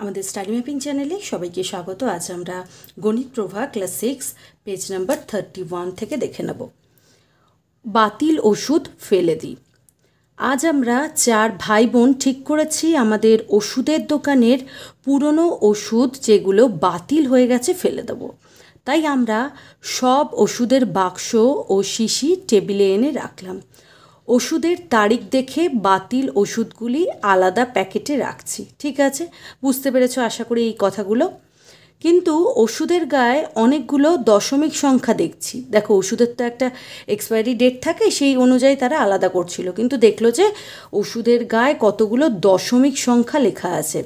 আমাদের study mapping চ্যানেলে সবাইকে স্বাগত। আজ আমরা গণিত প্রভা ক্লাস 6 পেজ নাম্বার 31 থেকে দেখে নেব। বাতিল ওষুধ ফেলে দিই। আজ আমরা 4 ভাই বোন ঠিক করেছি আমাদের ওষুধের দোকানের পুরনো ওষুধ যেগুলো বাতিল হয়ে গেছে ফেলে দেব। তাই আমরা সব ওষুধের বাক্স ও শিশি টেবিলে এনে রাখলাম। ওষুধের তারিখ দেখে বাতিল ওষুধগুলি আলাদা প্যাকেটে রাখছি। ঠিক আছে, বুঝতে পেরেছো আশা করি এই কথাগুলো। কিন্তু ওষুধের গায়ে অনেকগুলো দশমিক সংখ্যা দেখছি। দেখো, ওষুধের তো একটা এক্সপায়ারি ডেট থাকে, সেই অনুযায়ী তারা আলাদা করছিল, কিন্তু দেখলো যে ওষুধের গায়ে কতগুলো দশমিক সংখ্যা লেখা আছে।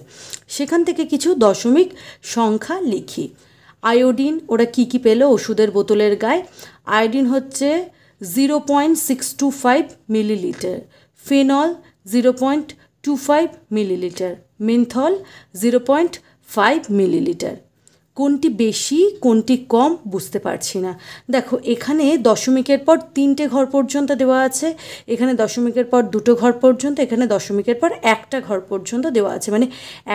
সেখান থেকে কিছু দশমিক সংখ্যা লিখি। আয়োডিন ওরা কী পেলো ওষুধের বোতলের গায়ে? আয়োডিন হচ্ছে 0.625 millilitre, phenol 0.25 millilitre, menthol 0.5 millilitre. কোনটি বেশি কোনটি কম বুঝতে পারছি না। দেখো, এখানে দশমিকের পর 3টে ঘর পর্যন্ত দেওয়া আছে, এখানে দশমিকের পর 2টো ঘর পর্যন্ত, এখানে দশমিকের পর 1টা ঘর পর্যন্ত দেওয়া আছে, মানে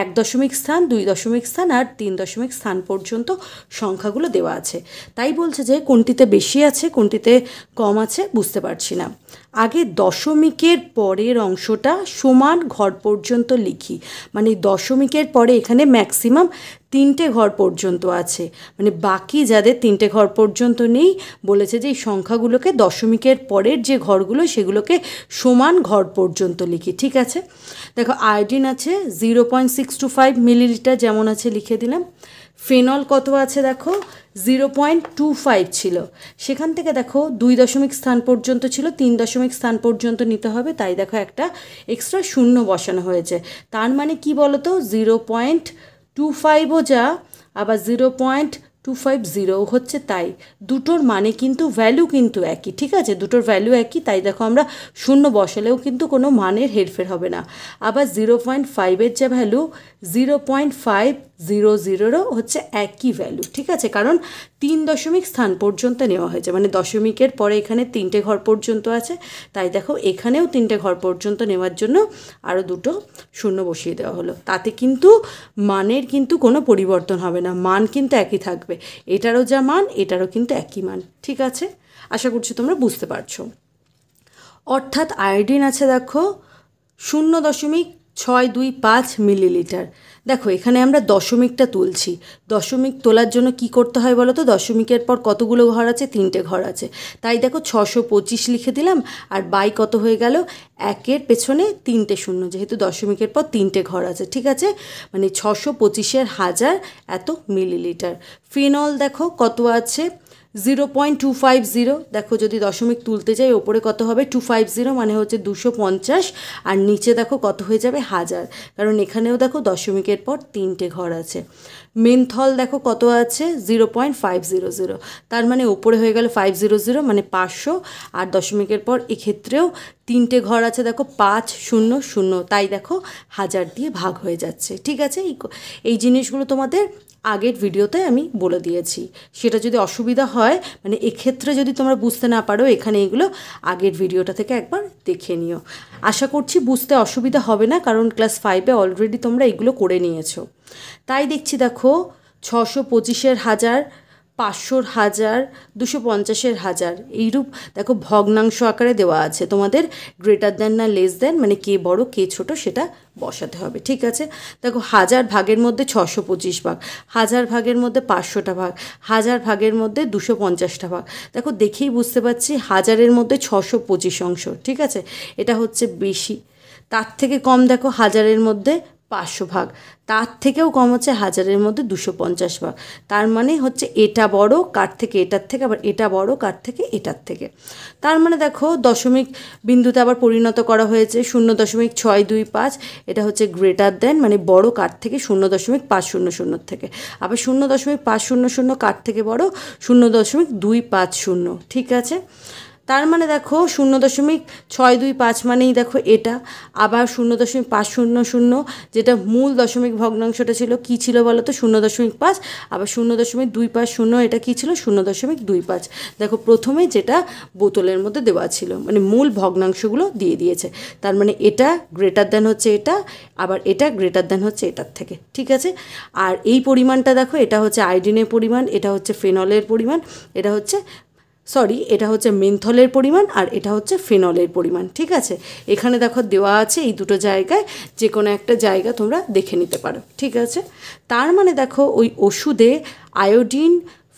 1 দশমিক স্থান, 2 দশমিক স্থান আর 3 দশমিক স্থান পর্যন্ত সংখ্যাগুলো দেওয়া আছে। তাই বলছে যে কোনটিতে বেশি আছে কোনটিতে কম আছে বুঝতে পারছি না। আগে দশমিকের পরের অংশটা সমান ঘর পর্যন্ত লিখি, মানে দশমিকের পরে এখানে ম্যাক্সিমাম 3টে ঘর পর্যন্ত আছে, মানে বাকি যাদের 3টে ঘর পর্যন্ত নেই বলেছে যে এই সংখ্যাগুলোকে দশমিকের পরের যে ঘরগুলো সেগুলোকে সমান ঘর পর্যন্ত লিখি। ঠিক আছে, দেখো আয়োডিন আছে 0.625 মিলিলিটার, যেমন আছে লিখে দিলাম। ফেনল কত আছে দেখো, 0.25 ছিল, সেখান থেকে দেখো 2 দশমিক স্থান পর্যন্ত ছিল, 3 দশমিক স্থান পর্যন্ত নিতে হবে, তাই দেখো একটা এক্সট্রা শূন্য বসানো হয়েছে। তার মানে কি বলতো, 0.25ও যা আবার 0.250 হচ্ছে, তাই দুটোর মানে কিন্তু ভ্যালু কিন্তু একই। ঠিক আছে, দুটোর ভ্যালু একই, তাই দেখো আমরা শূন্য বসালেও কিন্তু কোনো মানের হেরফের হবে না। আবার 0.5-এর যে ভ্যালু 0.500 হচ্ছে একই ভ্যালু। ঠিক আছে, কারণ 3 দশমিক স্থান পর্যন্ত নেওয়া হয়েছে, মানে দশমিকের পরে এখানে 3টে ঘর পর্যন্ত আছে, তাই দেখো এখানেও 3টে ঘর পর্যন্ত নেওয়ার জন্য আরও 2টো শূন্য বসিয়ে দেওয়া হলো। তাতে কিন্তু মানের কিন্তু কোনো পরিবর্তন হবে না, মান কিন্তু একই থাকবে, এটারও যা মান এটারও কিন্তু একই মান। ঠিক আছে, আশা করছি তোমরা বুঝতে পারছো। অর্থাৎ আয়োডিন আছে দেখো 0.625 মিলিলিটার। দেখো এখানে আমরা দশমিকটা তুলছি, দশমিক তোলার জন্য কি করতে হয় বলো তো, দশমিকের পর কতগুলো ঘর আছে, 3টে ঘর আছে, তাই দেখো 625 লিখে দিলাম, আর বাই কত হয়ে গেল, 1-এর পেছনে 3টে শূন্য, যেহেতু দশমিকের পর 3টে ঘর আছে। ঠিক আছে, মানে 625-এর 1000 এত মিলিলিটার। ফেনল দেখো কত আছে, 0.250, দেখো যদি দশমিক তুলতে যাই ওপরে কত হবে, 250 মানে হচ্ছে 250, আর নিচে দেখো কত হয়ে যাবে 1000, কারণ এখানেও দেখো দশমিকের পর 3টে ঘর আছে। মেন্থল দেখো কত আছে, 0.500, তার মানে ওপরে হয়ে গেল 500 মানে 500, আর দশমিকের পর এক্ষেত্রেও 3টে ঘর আছে, দেখো 500, তাই দেখো 1000 দিয়ে ভাগ হয়ে যাচ্ছে। ঠিক আছে, এই জিনিসগুলো তোমাদের আগের ভিডিওতে আমি বলে দিয়েছি, সেটা যদি অসুবিধা হয়, মানে এক্ষেত্রে যদি তোমরা বুঝতে না পারো, এখানে এগুলো আগের ভিডিওটা থেকে একবার দেখে নিও। আশা করছি বুঝতে অসুবিধা হবে না, কারণ ক্লাস 5-এ অলরেডি তোমরা এগুলো করে নিয়েছো। তাই দেখছি দেখো 625-এর 1000, 500-র 1000, 250-এর 1000, এইরূপ দেখো ভগ্নাংশ আকারে দেওয়া আছে, তোমাদের গ্রেটার দ্যান না লেস দ্যান, মানে কে বড় কে ছোট সেটা বসাতে হবে। ঠিক আছে, দেখো 1000 ভাগের মধ্যে 625 ভাগ, 1000 ভাগের মধ্যে 500টা ভাগ, 1000 ভাগের মধ্যে 250টা ভাগ। দেখো দেখেই বুঝতে পারছি 1000-এর মধ্যে 625 অংশ। ঠিক আছে, এটা হচ্ছে বেশি। তার থেকে কম দেখো 1000-এর মধ্যে 500 ভাগ, তার থেকেও কম হচ্ছে 1000-এর মধ্যে 250 ভাগ। তার মানে হচ্ছে এটা বড় কার থেকে, এটার থেকে, আবার এটা বড় কার থেকে, এটার থেকে। তার মানে দেখো দশমিক বিন্দুতে আবার পরিণত করা হয়েছে, 0.625, এটা হচ্ছে গ্রেটার দেন, মানে বড় কার থেকে, 0.500 থেকে। আবার 0.500 কার থেকে বড়, 0.250। ঠিক আছে, তার মানে দেখো 0.625 মানেই দেখো এটা, আবার 0.500 যেটা মূল দশমিক ভগ্নাংশটা ছিল কি ছিল বলো তো 0.5, আবার 0.250 এটা কি ছিল 0.25। দেখো প্রথমে যেটা বোতলের মধ্যে দেওয়া ছিল মানে মূল ভগ্নাংশগুলো দিয়ে দিয়েছে, তার মানে এটা গ্রেটার দ্যান হচ্ছে এটা, আবার এটা গ্রেটার দ্যান হচ্ছে এটার থেকে, ঠিক আছে। আর এই পরিমাণটা দেখো এটা হচ্ছে আয়োডিনের পরিমাণ, এটা হচ্ছে ফেনলের পরিমাণ, এটা হচ্ছে মেন্থলের পরিমাণ, আর এটা হচ্ছে ফেনলের পরিমাণ, ঠিক আছে। এখানে দেখো দেওয়া আছে এই দুটো জায়গায়, যে কোনো একটা জায়গা তোমরা দেখে নিতে পারো, ঠিক আছে। তার মানে দেখো ওই ওষুধে আয়োডিন,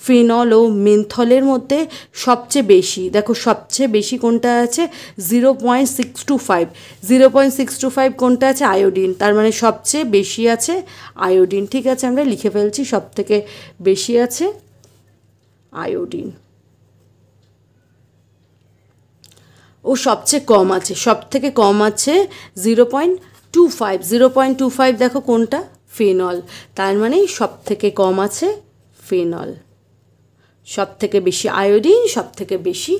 ফেনল ও মেন্থলের মধ্যে সবচেয়ে বেশি, দেখো সবচেয়ে বেশি কোনটা আছে 0.625, 0.625 কোনটা আছে আয়োডিন, তার মানে সবচেয়ে বেশি আছে আয়োডিন, ঠিক আছে। আমরা লিখে ফেলছি সব থেকে বেশি আছে আয়োডিন, ও সবচেয়ে কম আছে, সব থেকে কম আছে 0.25, 0.25 দেখো কোনটা ফেনল, তার মানে সব থেকে কম আছে ফেনল, সব থেকে বেশি আয়োডিন, সব থেকে বেশি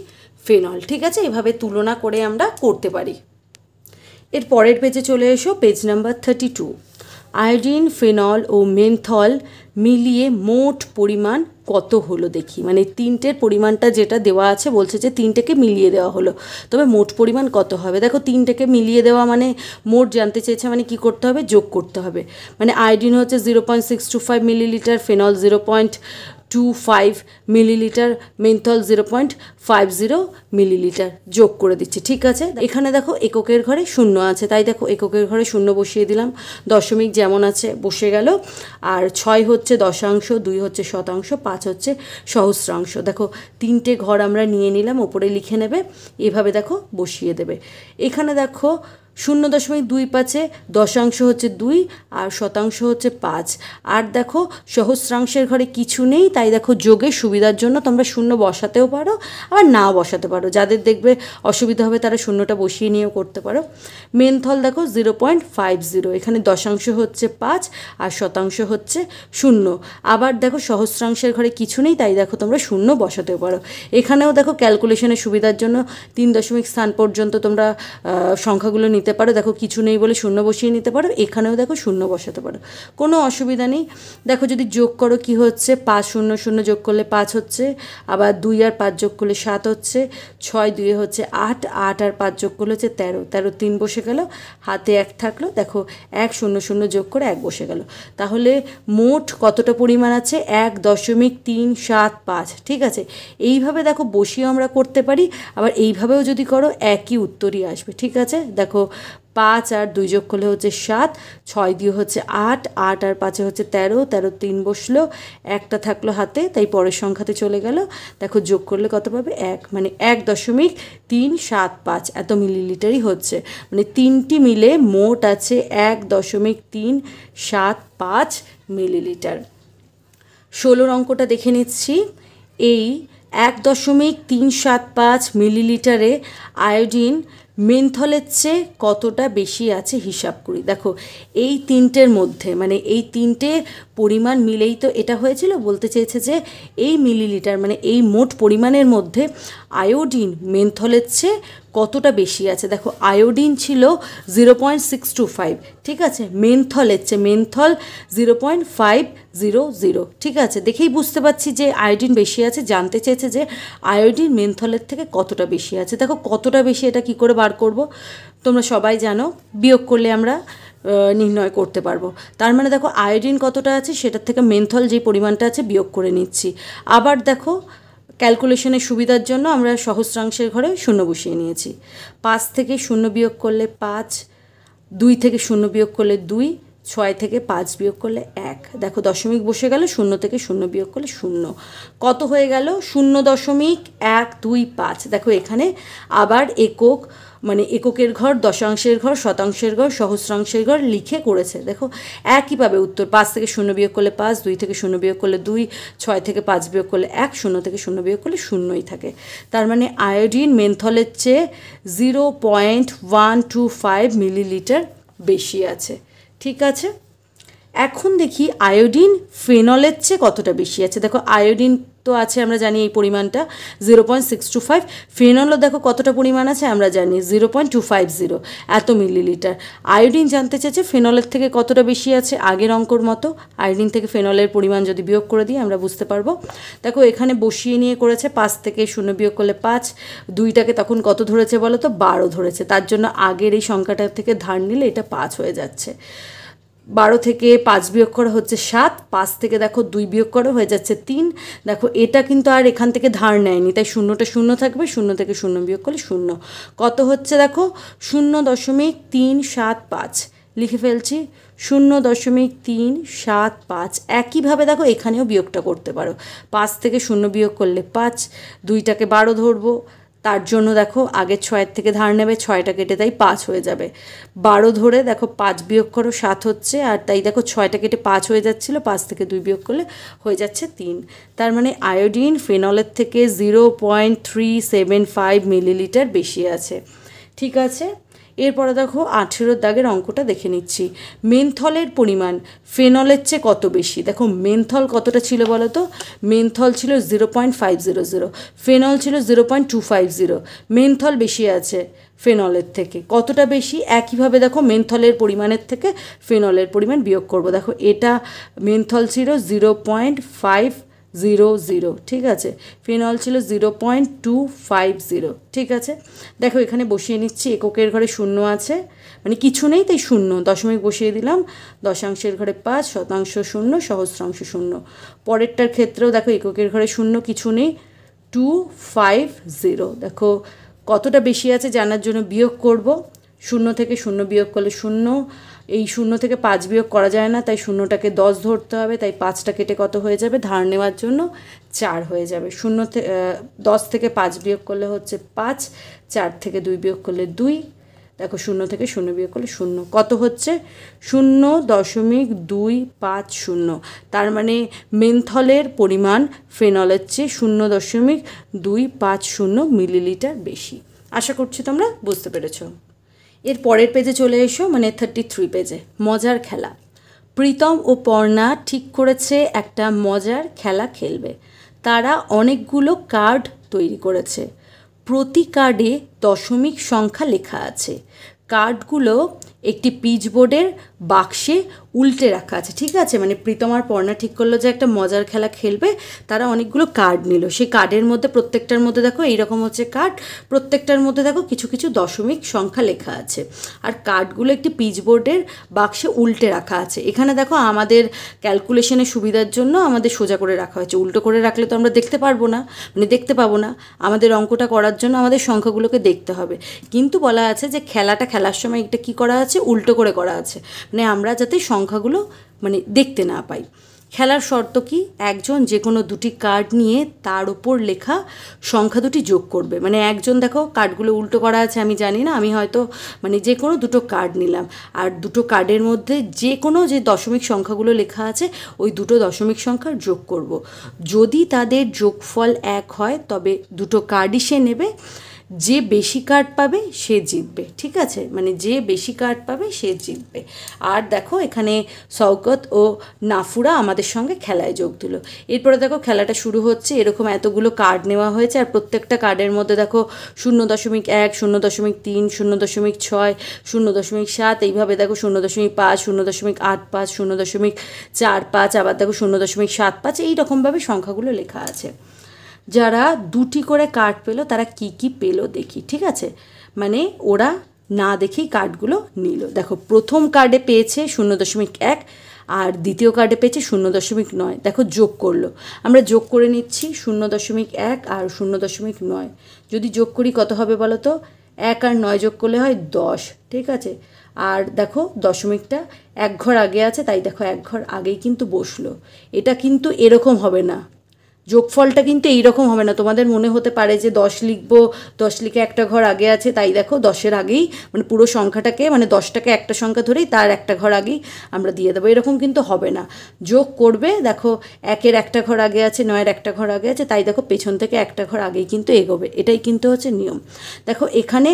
ফেনল, ঠিক আছে। এভাবে তুলনা করে আমরা করতে পারি। এর পরের পেজে চলে এসো, পেজ নাম্বার 32। আয়োডিন, ফেনল ও মেন্থল মিলিয়ে মোট পরিমাণ কত হলো দেখি, মানে তিনটের পরিমাণটা যেটা দেওয়া আছে বলছে যে তিনটেকে মিলিয়ে দেওয়া হলো, তবে মোট পরিমাণ কত হবে। দেখো তিনটেকে মিলিয়ে দেওয়া মানে মোট জানতে চেয়েছে, মানে কি করতে হবে যোগ করতে হবে, মানে আয়োডিন হচ্ছে 0.625 millilitre, phenol 0.25 millilitre, menthol 0.50 millilitre, যোগ করে দিচ্ছি, ঠিক আছে। এখানে দেখো এককের ঘরে শূন্য আছে, তাই দেখো এককের ঘরে শূন্য বসিয়ে দিলাম, দশমিক যেমন আছে বসে গেল, আর 6 হচ্ছে দশাংশ, 2 হচ্ছে শতাংশ, 5 হচ্ছে সহস্রাংশ। দেখো তিনটে ঘর আমরা নিয়ে নিলাম, ওপরে লিখে নেবে, এভাবে দেখো বসিয়ে দেবে। এখানে দেখো 0.25 দশাংশ হচ্ছে 2 আর শতাংশ হচ্ছে 5, আর দেখো সহস্রাংশের ঘরে কিছু নেই, তাই দেখো যোগের সুবিধার জন্য তোমরা শূন্য বসাতেও পারো আবার না বসাতে পারো, যাদের দেখবে অসুবিধা হবে তারা শূন্যটা বসিয়ে নিয়েও করতে পারো। মেন্থল দেখো 0.50, এখানে দশাংশ হচ্ছে 5 আর শতাংশ হচ্ছে 0, আবার দেখো সহস্রাংশের ঘরে কিছু নেই, তাই দেখো তোমরা শূন্য বসাতেও পারো। এখানেও দেখো ক্যালকুলেশনের সুবিধার জন্য 3 দশমিক স্থান পর্যন্ত তোমরা সংখ্যাগুলো নিতে পারো, দেখো কিছু নেই বলে শূন্য বসিয়ে নিতে পারো, এখানেও দেখো শূন্য বসাতে পারো, কোনো অসুবিধা নেই। দেখো যদি যোগ করো কি হচ্ছে 5 0 0 যোগ করলে 5 হচ্ছে, আবার 2 আর 5 যোগ করলে 7 হচ্ছে, 6 2 হচ্ছে 8, 8 আর 5 যোগ করলে হচ্ছে 13, 13 3 বসে গেল, হাতে 1 থাকলো, দেখো 1 0 0 যোগ করে 1 বসে গেল, তাহলে মোট কতটা পরিমাণ আছে 1.375, ঠিক আছে। এইভাবে দেখো বসিয়ে আমরা করতে পারি, আবার এইভাবেও যদি করো একই উত্তরই আসবে, ঠিক আছে। দেখো 5 আর 2 যোগ করলে হচ্ছে 7, 6 2 হচ্ছে 8, 8 আর 5 হচ্ছে 13, 13 3 বসলো, একটা থাকলো হাতে, তাই পরের সংখ্যাতে চলে গেল। দেখো যোগ করলে কত পাবে 1, মানে 1.375 এত মিলিলিটারই হচ্ছে, মানে তিনটি মিলে মোট আছে 1.375 মিলিলিটার। 16 অঙ্কটা দেখে নিচ্ছি। এই 1.375 মিলিলিটারে আয়োডিন মেন্থলের চেয়ে কতটা বেশি আছে হিসাব করি। দেখো এই তিনটের মধ্যে, মানে এই তিনটে পরিমাণ মিলেই তো এটা হয়েছিল, বলতে চেয়েছে যে এই মিলিলিটার মানে এই মোট পরিমাণের মধ্যে আয়োডিন মেন্থলের চেয়ে কতটা বেশি আছে। দেখো আয়োডিন ছিল 0.625, ঠিক আছে, মেন্থলের চেয়ে মেন্থল 0.500, ঠিক আছে। দেখেই বুঝতে পারছি যে আয়োডিন বেশি আছে, জানতে চেয়েছে যে আয়োডিন মেন্থলের থেকে কতটা বেশি আছে। দেখো কতটা বেশি এটা কি করে বার করব, তোমরা সবাই জানো বিয়োগ করলে আমরা নির্ণয় করতে পারবো। তার মানে দেখো আয়োডিন কতটা আছে সেটার থেকে মেন্থল যে পরিমাণটা আছে বিয়োগ করে নিচ্ছি। আবার দেখো ক্যালকুলেশনের সুবিধার জন্য আমরা সহস্রাংশের ঘরে শূন্য বসিয়ে নিয়েছি। 5 থেকে 0 বিয়োগ করলে 5, 2 থেকে 0 বিয়োগ করলে 2, 6 থেকে 5 বিয়োগ করলে 1, দেখো দশমিক বসে গেল, 0 থেকে 0 বিয়োগ করলে 0, কত হয়ে গেল 0.125। দেখো এখানে আবার একক, মানে এককের ঘর, দশাংশের ঘর, শতাংশের ঘর, সহস্রাংশের ঘর লিখে করেছে। দেখো একইভাবে উত্তর, 5 থেকে 0 বিয়োগ করলে 5, 2 থেকে 0 বিয়োগ করলে 2, 6 থেকে 5 বিয়োগ করলে 1, 0 থেকে 0 বিয়োগ করলে 0ই থাকে। তার মানে আয়োডিন মেন্থলের চেয়ে 0.125 মিলিলিটার বেশি আছে, ঠিক আছে। এখন দেখি আয়োডিন ফেনলের চেয়ে কতটা বেশি আছে। দেখো আয়োডিন তো আছে আমরা জানি এই পরিমাণটা 0.625। ফেনলও দেখো কতটা পরিমাণ আছে আমরা জানি 0.250 এত মিলিলিটার। আয়োডিন জানতে চেয়েছে ফেনলের থেকে কতটা বেশি আছে, আগের অঙ্কর মতো আয়োডিন থেকে ফেনলের পরিমাণ যদি বিয়োগ করে দিই আমরা বুঝতে পারবো। দেখো এখানে বসিয়ে নিয়ে করেছে 5 থেকে 0 বিয়োগ করলে 5, 2টাকে তখন কত ধরেছে বলো তো 12 ধরেছে, তার জন্য আগের এই সংখ্যাটা থেকে ধার নিলে এটা 5 হয়ে যাচ্ছে। 12 থেকে 5 বিয়োগ করা হচ্ছে 7, 5 থেকে দেখো 2 বিয়োগ করা হয়ে যাচ্ছে 3। দেখো এটা কিন্তু আর এখান থেকে ধার নেয়নি, তাই শূন্যটা শূন্য থাকবে, 0 থেকে 0 বিয়োগ করলে 0। কত হচ্ছে দেখো 0.375 লিখে ফেলছি, 0.375। একইভাবে দেখো এখানেও বিয়োগটা করতে পারো, 5 থেকে 0 বিয়োগ করলে 5, 2টাকে 12 ধরবো, তার জন্য দেখো আগের 6 থেকে ধার নেবে, 6টা কেটে তাই 5 হয়ে যাবে। 12 ধরে দেখো 5 বিয়োগ করো 7 হচ্ছে, আর তাই দেখো 6টা কেটে 5 হয়ে যাচ্ছিলো, 5 থেকে 2 বিয়োগ করলে হয়ে যাচ্ছে 3। তার মানে আয়োডিন ফেনলের থেকে 0.375 মিলিলিটার বেশি আছে। ঠিক আছে, এরপরে দেখো 18 দাগের অঙ্কটা দেখে নিচ্ছি। মেনথলের পরিমাণ ফেনলের চেয়ে কত বেশি? দেখো মেনথল কতটা ছিল বলো তো, মেনথল ছিল 0.500, ফেনল ছিল 0.250। মেনথল বেশি আছে ফেনলের থেকে, কতটা বেশি? একইভাবে দেখো মেনথলের পরিমাণের থেকে ফেনলের পরিমাণ বিয়োগ করব। দেখো এটা মেনথল ছিল 0.500, ঠিক আছে, ফেনল ছিল 0.250, ঠিক আছে। দেখো এখানে বসিয়ে নিচ্ছি, এককের ঘরে 0 আছে, মানে কিছু নেই তাই 0, দশমিক বসিয়ে দিলাম, দশাংশের ঘরে 5, শতাংশ 0, সহস্রাংশ 0। পরেরটার ক্ষেত্রেও দেখো এককের ঘরে 0, কিছু নেই, 250। দেখো কতটা বেশি আছে জানার জন্য বিয়োগ করব, 0 থেকে 0 বিয়োগ করলে 0, এই 0 থেকে 5 বিয়োগ করা যায় না, তাই 0টাকে 10 ধরতে হবে, তাই 5টা কেটে কত হয়ে যাবে ধার নেওয়ার জন্য 4 হয়ে যাবে। 10 থেকে 5 বিয়োগ করলে হচ্ছে 5, 4 থেকে 2 বিয়োগ করলে 2, দেখো 0 থেকে 0 বিয়োগ করলে 0, কত হচ্ছে 0.250। তার মানে মেনথলের পরিমাণ ফেনলের চেয়ে 0.250 মিলিলিটার বেশি। আশা করছি তোমরা বুঝতে পেরেছো। এর পরের পেজে চলে এসো, মানে 33 পেজে। মজার খেলা। প্রীতম ও পর্ণা ঠিক করেছে একটা মজার খেলা খেলবে। তারা অনেকগুলো কার্ড তৈরি করেছে, প্রতি কার্ডে দশমিক সংখ্যা লেখা আছে। কার্ডগুলো একটি পিচবোর্ডের বাক্সে উল্টে রাখা আছে, ঠিক আছে। মানে প্রীতম আর পর্ণা ঠিক করলো যে একটা মজার খেলা খেলবে, তারা অনেকগুলো কার্ড নিল, সেই কার্ডের মধ্যে প্রত্যেকটার মধ্যে দেখো এইরকম হচ্ছে কার্ড, প্রত্যেকটার মধ্যে দেখো কিছু কিছু দশমিক সংখ্যা লেখা আছে, আর কার্ডগুলো একটি পিচবোর্ডের বাক্সে উল্টে রাখা আছে। এখানে দেখো আমাদের ক্যালকুলেশনের সুবিধার জন্য আমাদের সোজা করে রাখা হয়েছে, উল্টো করে রাখলে তো আমরা দেখতে পারবো না, মানে দেখতে পাবো না। আমাদের অঙ্কটা করার জন্য আমাদের সংখ্যাগুলোকে দেখতে হবে, কিন্তু বলা আছে যে খেলাটা খেলার সময় এটা কী করা আছে, উল্টো করে করা আছে, মানে আমরা যাতে সংখ্যাগুলো মানে দেখতে না পাই। খেলার শর্ত কি, একজন যে কোনো দুটি কার্ড নিয়ে তার উপর লেখা সংখ্যা দুটি যোগ করবে। মানে একজন দেখো কার্ডগুলো উল্টো করা আছে আমি জানি না, আমি হয়তো মানে যে কোনো দুটো কার্ড নিলাম, আর দুটো কার্ডের মধ্যে যে কোনো যে দশমিক সংখ্যাগুলো লেখা আছে ওই দুটো দশমিক সংখ্যার যোগ করব। যদি তাদের যোগফল 1 হয় তবে দুটো কার্ডই সে নেবে, যে বেশি কার্ড পাবে সে জিতবে, ঠিক আছে, মানে যে বেশি কার্ড পাবে সে জিতবে। আর দেখো এখানে শওকত ও নাফুরা আমাদের সঙ্গে খেলায় যোগ দিল। এরপরে দেখো খেলাটা শুরু হচ্ছে, এরকম এতগুলো কার্ড নেওয়া হয়েছে, আর প্রত্যেকটা কার্ডের মধ্যে দেখো 0.1, 0.3, 0.6, 0.7, এইভাবে দেখো 0.5, 0.85, 0.45, আবার দেখো 0.75, এইরকমভাবে সংখ্যাগুলো লেখা আছে। যারা দুটি করে কার্ড পেলো তারা কি কি পেলো দেখি, ঠিক আছে, মানে ওরা না দেখেই কার্ডগুলো নিল। দেখো প্রথম কার্ডে পেয়েছে 0.1, আর দ্বিতীয় কার্ডে পেয়েছে 0.9। দেখো যোগ করলো, আমরা যোগ করে নিচ্ছি 0.1 আর 0.9। যদি যোগ করি কত হবে বলো তো, 1 আর 9 যোগ করলে হয় 10, ঠিক আছে। আর দেখো দশমিকটা 1 ঘর আগে আছে, তাই দেখো 1 ঘর আগেই কিন্তু বসলো। এটা কিন্তু এরকম হবে না, যোগফলটা কিন্তু এইরকম হবে না। তোমাদের মনে হতে পারে যে 10 লিখবো, 10 লিখে একটা ঘর আগে আছে, তাই দেখো 10-এর আগেই মানে পুরো সংখ্যাটাকে মানে 10টাকে একটা সংখ্যা ধরেই তার একটা ঘর আগেই আমরা দিয়ে দেবো, এরকম কিন্তু হবে না। যোগ করবে, দেখো 1-এর একটা ঘর আগে আছে, 9-এর একটা ঘর আগে আছে, তাই দেখো পেছন থেকে একটা ঘর আগেই কিন্তু এগোবে, এটাই কিন্তু হচ্ছে নিয়ম। দেখো এখানে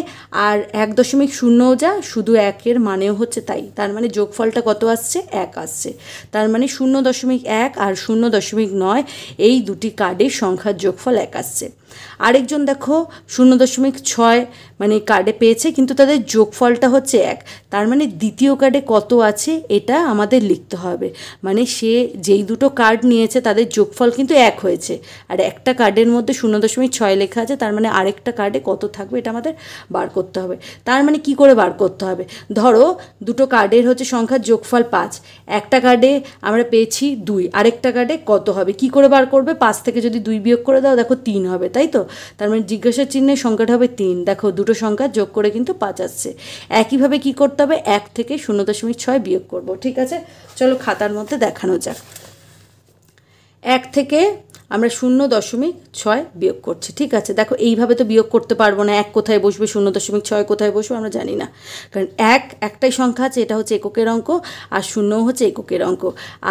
আর 1.0 যা, শুধু 1-এর মানেও হচ্ছে তাই, তার মানে যোগফলটা কত আসছে, 1 আসছে। তার মানে 0.1 আর 0.9 এই দুটো দুটি কার্ডের সংখ্যার যোগফল 1 আসছে। আরেকজন দেখো 0.6 মানে কার্ডে পেয়েছে, কিন্তু তাদের যোগফলটা হচ্ছে 1। তার মানে দ্বিতীয় কার্ডে কত আছে এটা আমাদের লিখতে হবে। মানে সে যেই দুটো কার্ড নিয়েছে তাদের যোগফল কিন্তু 1 হয়েছে, আর একটা কার্ডের মধ্যে 0.6 লেখা আছে, তার মানে আরেকটা কার্ডে কত থাকবে এটা আমাদের বার করতে হবে। তার মানে কি করে বার করতে হবে, ধরো দুটো কার্ডের হচ্ছে সংখ্যার যোগফল 5, একটা কার্ডে আমরা পেয়েছি 2, আরেকটা কার্ডে কত হবে, কি করে বার করবে? 5 থেকে যদি 2 বিয়োগ করে দাও দেখো 3 হবে, তাই তো? তার মানে জিজ্ঞাসা চিহ্নের সংখ্যাটা হবে 3। দেখো দুটো সংখ্যা যোগ করে কিন্তু 5 আসছে। একইভাবে কি করতে হবে, 1 থেকে 0.6 বিয়োগ করব। ঠিক আছে, চলো খাতার মধ্যে দেখানো যাক। 1 থেকে আমরা 0.6 বিয়োগ করছি। ঠিক আছে, দেখো এইভাবে তো বিয়োগ করতে পারবো না, 1 কোথায় বসবে 0.6 কোথায় বসবে আমরা জানি না, কারণ একটাই সংখ্যা আছে, এটা হচ্ছে এককের অঙ্ক, আর 0 হচ্ছে এককের অঙ্ক,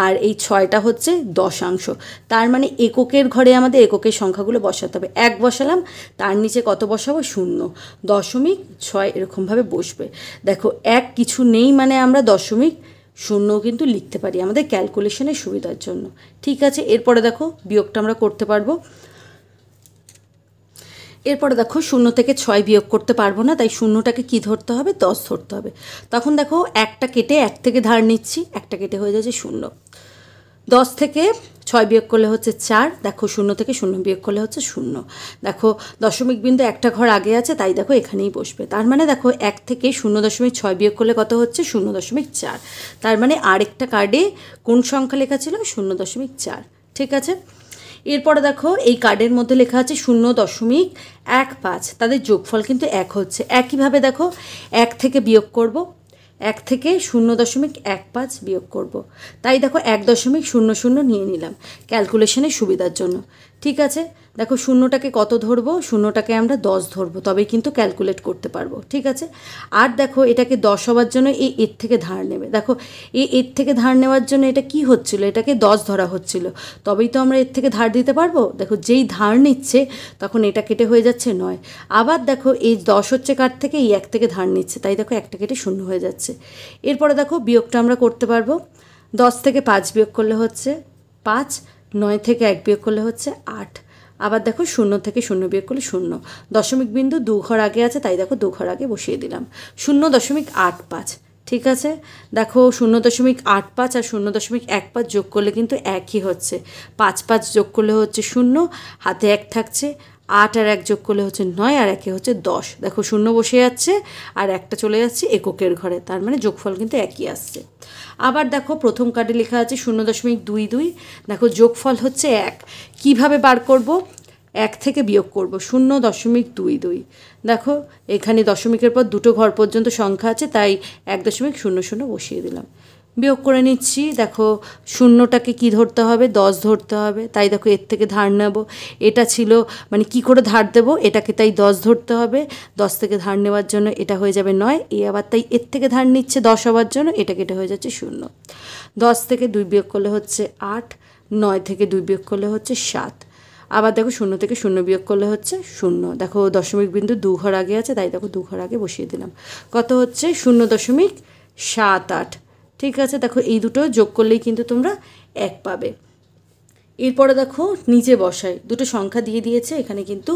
আর এই 6টা হচ্ছে দশাংশ। তার মানে এককের ঘরে আমাদের এককের সংখ্যাগুলো বসাতে হবে। 1 বসালাম, তার নিচে কত বসাবো? 0.6 এরকমভাবে বসবে। দেখো 1 কিছু নেই মানে আমরা 0.0 কিন্তু লিখতে পারি আমাদের ক্যালকুলেশনের সুবিধার জন্য। ঠিক আছে, এরপরে দেখো বিয়োগটা আমরা করতে পারবো। এরপরে দেখো 0 থেকে 6 বিয়োগ করতে পারবো না, তাই 0টাকে কি ধরতে হবে? 10 ধরতে হবে। তখন দেখো একটা কেটে 1 থেকে ধার নিচ্ছি, একটা কেটে হয়ে যাচ্ছে 0। 10 থেকে 6 বিয়োগ করলে হচ্ছে 4। দেখো 0 থেকে 0 বিয়োগ করলে হচ্ছে 0। দেখো দশমিক বিন্দু একটা ঘর আগে আছে, তাই দেখো এখানেই বসবে। তার মানে দেখো 1 থেকে 0.6 বিয়োগ করলে কত হচ্ছে? 0.4। তার মানে আরেকটা কার্ডে কোন সংখ্যা লেখা ছিল? 0.4। ঠিক আছে, এরপরে দেখো এই কার্ডের মধ্যে লেখা আছে 0.15। তাদের যোগফল কিন্তু 1 হচ্ছে। একইভাবে দেখো 1 থেকে বিয়োগ করব, 1 থেকে 0.15 বিয়োগ করব। তাই দেখো 1.00 নিয়ে নিলাম ক্যালকুলেশনের সুবিধার জন্য। ঠিক আছে, দেখো 0টাকে কত ধরবো? 0টাকে আমরা 10 ধরবো, তবেই কিন্তু ক্যালকুলেট করতে পারবো। ঠিক আছে, আর দেখো এটাকে 10 হওয়ার জন্য এর থেকে ধার নেবে। দেখো এর থেকে ধার নেওয়ার জন্য এটা কি হচ্ছিল? এটাকে 10 ধরা হচ্ছিল, তবেই তো আমরা এর থেকে ধার দিতে পারবো। দেখো যেই ধার নিচ্ছে তখন এটা কেটে হয়ে যাচ্ছে 9। আবার দেখো এই 10 হচ্ছে কার থেকে? এই 1 থেকে ধার নিচ্ছে, তাই দেখো একটা কেটে 0 হয়ে যাচ্ছে। এরপরে দেখো বিয়োগটা আমরা করতে পারবো। 10 থেকে 5 বিয়োগ করলে হচ্ছে 5, 9 থেকে 1 বিয়োগ করলে হচ্ছে 8। আবার দেখো 0 থেকে 0 বিয়োগ করলে 0। দশমিক বিন্দু 2 ঘর আগে আছে, তাই দেখো 2 ঘর আগে বসিয়ে দিলাম 0.85। ঠিক আছে, দেখো 0.85 আর 0.15 যোগ করলে কিন্তু একই হচ্ছে। 5 যোগ করলে হচ্ছে 0, হাতে 1 থাকছে, 8 আর 1 যোগ করলে হচ্ছে 9, আর 1 হচ্ছে 10। দেখো 0 বসে যাচ্ছে আর একটা চলে যাচ্ছে এককের ঘরে, তার মানে যোগফল কিন্তু একই আসছে। আবার দেখো প্রথম কার্ডে লেখা আছে 0.22। দেখো যোগফল হচ্ছে 1। কিভাবে বার করব? 1 থেকে বিয়োগ করব 0.22। দেখো এখানে দশমিকের পর দুটো ঘর পর্যন্ত সংখ্যা আছে, তাই 1.00 বসিয়ে দিলাম। বিয়োগ করে নিচ্ছি। দেখো 0টাকে কি ধরতে হবে? 10 ধরতে হবে, তাই দেখো এর থেকে ধার নেব। এটা ছিল মানে কি করে ধার দেব? এটাকে তাই 10 ধরতে হবে। 10 থেকে ধার নেওয়ার জন্য এটা হয়ে যাবে 9। আবার তাই এর থেকে ধার নিচ্ছে 10 হওয়ার জন্য, এটা কেটে হয়ে যাচ্ছে 0। 10 থেকে 2 বিয়োগ করলে হচ্ছে 8, 9 থেকে 2 বিয়োগ করলে হচ্ছে 7। আবার দেখো 0 থেকে 0 বিয়োগ করলে হচ্ছে 0। দেখো দশমিক বিন্দু 2 ঘর আগে আছে, তাই দেখো 2 ঘর আগে বসিয়ে দিলাম। কত হচ্ছে? 0.78। ঠিক আছে, দেখো এই দুটো যোগ করলেই কিন্তু তোমরা 1 পাবে। এরপরে দেখো নিচে বসাই, দুটো সংখ্যা দিয়ে দিয়েছে, এখানে কিন্তু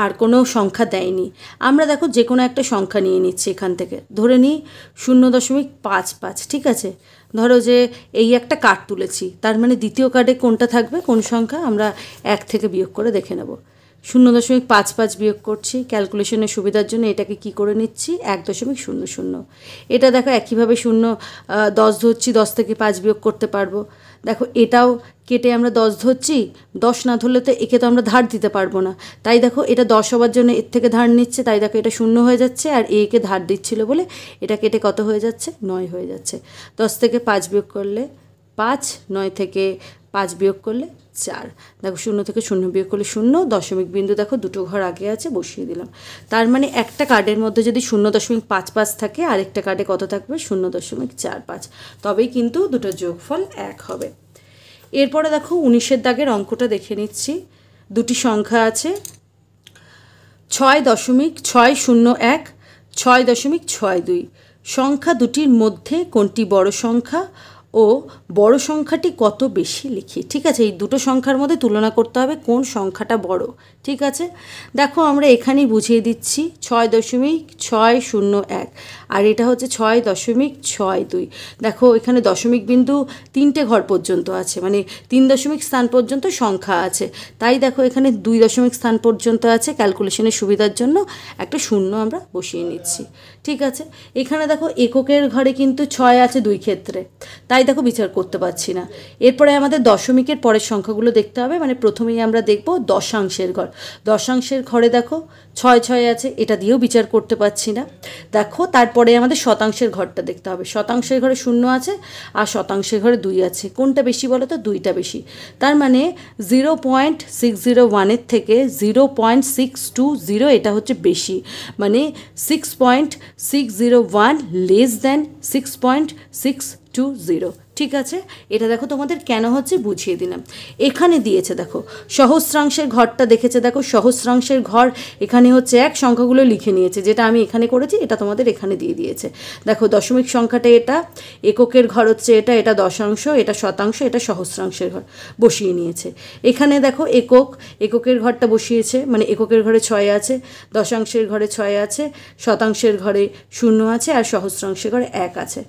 আর কোনো সংখ্যা দেয়নি। আমরা দেখো যে কোনো একটা সংখ্যা নিয়ে নিচ্ছি এখান থেকে, ধরে নিই 0.55। ঠিক আছে, ধরো যে এই একটা কার্ড তুলেছি, তার মানে দ্বিতীয় কার্ডে কোনটা থাকবে, কোন সংখ্যা আমরা 1 থেকে বিয়োগ করে দেখে নেব। 0.55 বিয়োগ করছি ক্যালকুলেশনের সুবিধার জন্য, এটাকে কি করে নিচ্ছি? 1.00। এটা দেখো একইভাবে 10 ধরছি, 10 থেকে 5 বিয়োগ করতে পারবো। দেখো এটাও কেটে আমরা 10 ধরছি, 10 না ধরলে তো একে তো আমরা ধার দিতে পারবো না, তাই দেখো এটা 10 হওয়ার জন্য এর থেকে ধার নিচ্ছে, তাই দেখো এটা 0 হয়ে যাচ্ছে, আর একে ধার দিচ্ছিল বলে এটা কেটে কত হয়ে যাচ্ছে? 9 হয়ে যাচ্ছে। 10 থেকে 5 বিয়োগ করলে 5, 9 থেকে 5 বিয়োগ করলে 4। দেখো 0 থেকে 0 বিয়োগ করলে 0। দশমিক বিন্দু দেখো দুটো ঘর আগে আছে, বসিয়ে দিলাম। তার মানে একটা কার্ডের মধ্যে যদি 0.55 থাকে, আরেকটা কার্ডে কত থাকবে? 0.45। তবেই কিন্তু দুটো যোগফল 1 হবে। এরপরে দেখো 19-এর দাগের অঙ্কটা দেখে নিচ্ছি। দুটি সংখ্যা আছে 6.601, 6.62। সংখ্যা দুটির মধ্যে কোনটি বড় সংখ্যা ও বড় সংখ্যাটি কত বেশি লিখি। ঠিক আছে, এই দুটো সংখ্যার মধ্যে তুলনা করতে হবে কোন সংখ্যাটা বড়। ঠিক আছে, দেখো আমরা এখানেই বুঝিয়ে দিচ্ছি 6.601 আর এটা হচ্ছে 6.62। দেখো এখানে দশমিক বিন্দু 3টে ঘর পর্যন্ত আছে, মানে 3 দশমিক স্থান পর্যন্ত সংখ্যা আছে, তাই দেখো এখানে 2 দশমিক স্থান পর্যন্ত আছে। ক্যালকুলেশনের সুবিধার জন্য একটা শূন্য আমরা বসিয়ে নিচ্ছি। ঠিক আছে, এখানে দেখো এককের ঘরে কিন্তু 6 আছে 2 ক্ষেত্রে, তাই দেখো বিচার করতে পারছি না। এরপরে আমাদের দশমিকের পরের সংখ্যাগুলো দেখতে হবে, মানে প্রথমেই আমরা দেখব দশাংশের ঘর। দশাংশের ঘরে দেখো 6 আছে, এটা দিয়েও বিচার করতে পারছি না। দেখো তারপরে আমাদের শতাংশের ঘরটা দেখতে হবে। শতাংশের ঘরে 0 আছে আর শতাংশের ঘরে 2 আছে। কোনটা বেশি বলো তো? 2টা বেশি। তার মানে 0.601 থেকে 0.620 এটা হচ্ছে বেশি, মানে 6.601 লেস দ্যান 6.620। ঠিক আছে, এটা দেখো তোমাদের কেন হচ্ছে বুঝিয়ে দিলাম। এখানে দিয়েছে দেখো সহস্রাংশের ঘরটা দেখেছে, দেখো সহস্রাংশের ঘর এখানে হচ্ছে 1, সংখ্যাগুলো লিখে নিয়েছে, যেটা আমি এখানে করেছি এটা তোমাদের এখানে দিয়ে দিয়েছে। দেখো দশমিক সংখ্যাটা এটা, এককের ঘর হচ্ছে এটা, এটা দশাংশ, এটা শতাংশ, এটা সহস্রাংশের ঘর বসিয়ে নিয়েছে। এখানে দেখো এককের ঘরটা বসিয়েছে, মানে এককের ঘরে 6 আছে, দশাংশের ঘরে 6 আছে, শতাংশের ঘরে 0 আছে আর সহস্রাংশের ঘরে 1 আছে।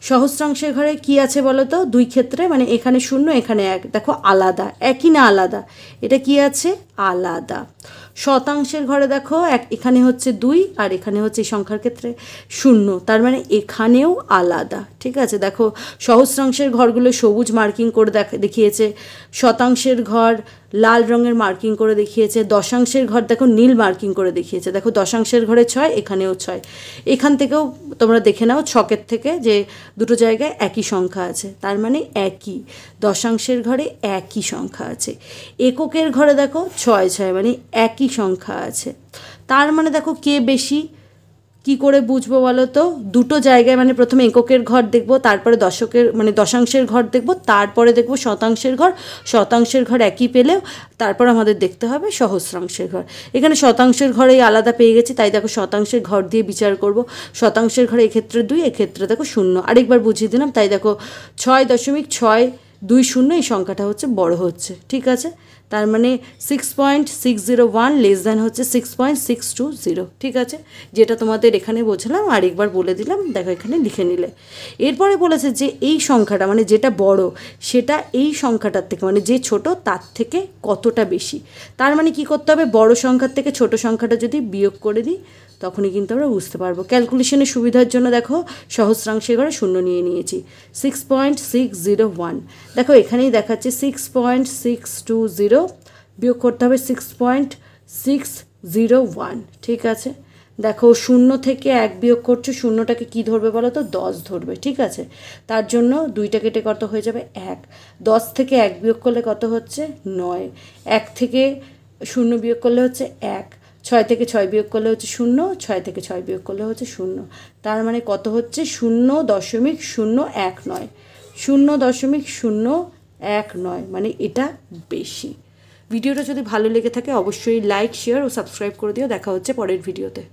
সহস্রাংশের ঘরে কি আছে বলো তো? 2 ক্ষেত্রে, মানে এখানে 0 এখানে 1। দেখো আলাদা, একই না আলাদা? এটা কি আছে? আলাদা। শতাংশের ঘরে দেখো এখানে হচ্ছে 2 আর এখানে হচ্ছে এই সংখ্যার ক্ষেত্রে 0, তার মানে এখানেও আলাদা। ঠিক আছে, দেখো সহস্রাংশের ঘরগুলো সবুজ মার্কিং করে দেখিয়েছে, শতাংশের ঘর লাল রঙের মার্কিং করে দেখিয়েছে, দশাংশের ঘর দেখো নীল মার্কিং করে দেখিয়েছে। দেখো দশাংশের ঘরে 6, এখানেও 6। এখান থেকেও তোমরা দেখে নাও ছকের থেকে যে দুটো জায়গায় একই সংখ্যা আছে, তার মানে একই। দশাংশের ঘরে একই সংখ্যা আছে। এককের ঘরে দেখো 6 মানে একই সংখ্যা আছে, তার মানে দেখো কে বেশি। কি করে বুঝবো বলো তো? দুটো জায়গায়, মানে প্রথমে এককের ঘর দেখবো, তারপরে দশাংশের ঘর দেখবো, তারপরে দেখবো শতাংশের ঘর। শতাংশের ঘর একই পেলেও তারপর আমাদের দেখতে হবে সহস্রাংশের ঘর। এখানে শতাংশের ঘরেই আলাদা পেয়ে গেছি, তাই দেখো শতাংশের ঘর দিয়ে বিচার করব। শতাংশের ঘরে এক্ষেত্রে 2, এক্ষেত্রে দেখো 0। আরেকবার বুঝিয়ে দিলাম, তাই দেখো 6.620 এই সংখ্যাটা হচ্ছে বড় হচ্ছে। ঠিক আছে, তার মানে 6.601 লেস দ্যান হচ্ছে 6.620। ঠিক আছে, যেটা তোমাদের এখানে বোঝালাম আরেকবার বলে দিলাম, দেখো এখানে লিখে নিলে। এরপরে বলেছে যে এই সংখ্যাটা, মানে যেটা বড় সেটা এই সংখ্যাটার থেকে, মানে যে ছোট তার থেকে কতটা বেশি। তার মানে কি করতে হবে? বড় সংখ্যার থেকে ছোট সংখ্যাটা যদি বিয়োগ করে দিই তখনই কিন্তু আমরা বুঝতে পারবো। ক্যালকুলেশনের সুবিধার জন্য দেখো সহস্রাংশের ঘরে 0 নিয়ে নিয়েছি, 6.601। দেখো এখানেই দেখাচ্ছে 6.620 বিয়োগ করতে হবে 6.601। ঠিক আছে, দেখো 0 থেকে 1 বিয়োগ করছো, 0টাকে কী ধরবে বলো তো? 10 ধরবে। ঠিক আছে, তার জন্য 2টা কেটে কত হয়ে যাবে? 1। 10 থেকে 1 বিয়োগ করলে কত হচ্ছে? 9। 1 থেকে 0 বিয়োগ করলে হচ্ছে 1। 6 থেকে 6 বিয়োগ করলে হচ্ছে 0, 6 থেকে 6 বিয়োগ করলে হচ্ছে 0। তার মানে কত হচ্ছে? 0.019। 0.019, মানে এটা বেশি। ভিডিওটা যদি ভালো লেগে থাকে অবশ্যই লাইক, শেয়ার ও সাবস্ক্রাইব করে দিও। দেখা হচ্ছে পরের ভিডিওতে।